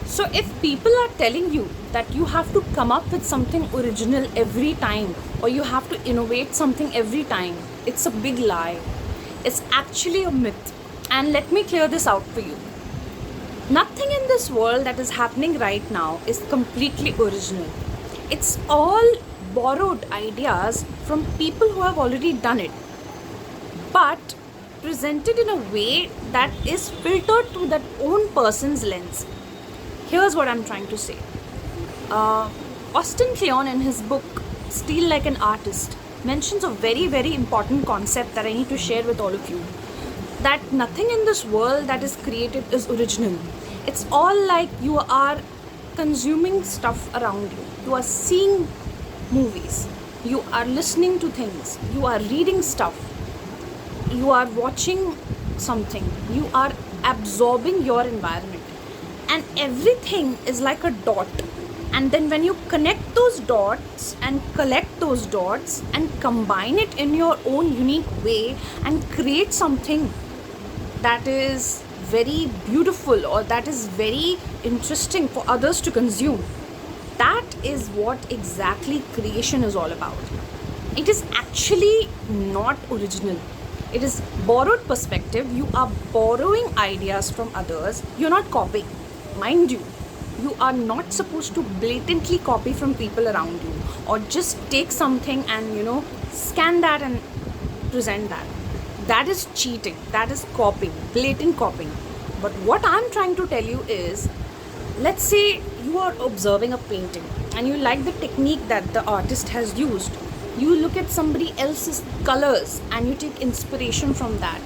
So if people are telling you that you have to come up with something original every time, or you have to innovate something every time, it's a big lie. It's actually a myth. And let me clear this out for you. Nothing in this world that is happening right now is completely original. It's all borrowed ideas from people who have already done it, but presented in a way that is filtered through that own person's lens. Here's what I'm trying to say. Austin Kleon, in his book Steal Like an Artist, mentions a very, very important concept that I need to share with all of you. That nothing in this world that is created is original. It's all like you are consuming stuff around you. You are seeing movies, you are listening to things, you are reading stuff, you are watching something, you are absorbing your environment, and everything is like a dot. And then when you connect those dots and collect those dots and combine it in your own unique way and create something that is very beautiful or that is very interesting for others to consume, that is what exactly creation is all about. It is actually not original. It is borrowed perspective. You are borrowing ideas from others. You're not copying. Mind you, you are not supposed to blatantly copy from people around you, or just take something and scan that and present that. That is cheating. That is copying, blatant copying. But what I'm trying to tell you is, let's say you are observing a painting and you like the technique that the artist has used. You look at somebody else's colors and you take inspiration from that.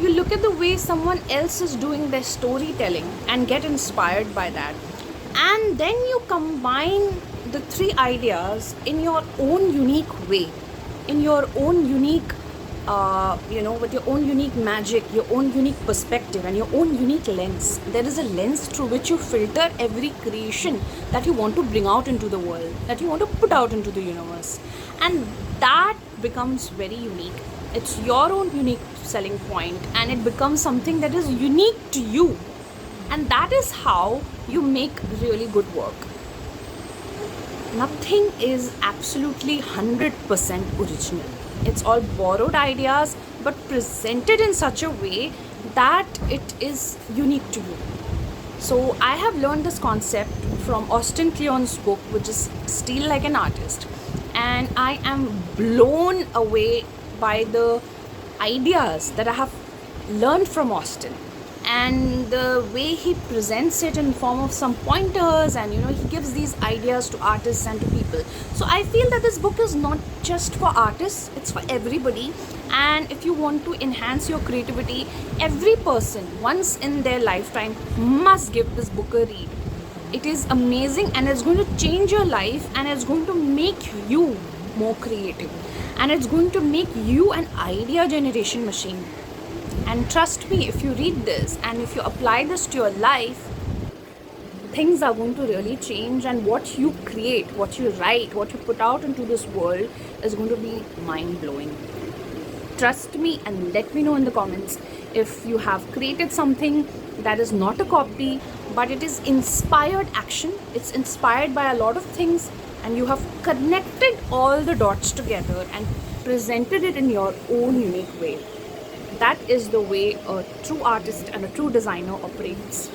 You look at the way someone else is doing their storytelling and get inspired by that. And then you combine the three ideas in your own unique way, in your own unique with your own unique magic, your own unique perspective, and your own unique lens. There is a lens through which you filter every creation that you want to bring out into the world, that you want to put out into the universe. And that becomes very unique. It's your own unique selling point, and it becomes something that is unique to you. And that is how you make really good work. Nothing is absolutely 100% original. It's all borrowed ideas, but presented in such a way that it is unique to you. So I have learned this concept from Austin Kleon's book, which is Steal Like an Artist. And I am blown away by the ideas that I have learned from Austin, and the way he presents it in form of some pointers, and he gives these ideas to artists and to people. So I feel that this book is not just for artists, it's for everybody. And if you want to enhance your creativity, every person once in their lifetime must give this book a read. It is amazing, and it's going to change your life, and it's going to make you more creative, and it's going to make you an idea generation machine. And trust me, if you read this and if you apply this to your life, things are going to really change, and what you create, what you write, what you put out into this world is going to be mind-blowing. Trust me, and let me know in the comments if you have created something that is not a copy, but it is inspired action. It's inspired by a lot of things, and you have connected all the dots together and presented it in your own unique way. That is the way a true artist and a true designer operates.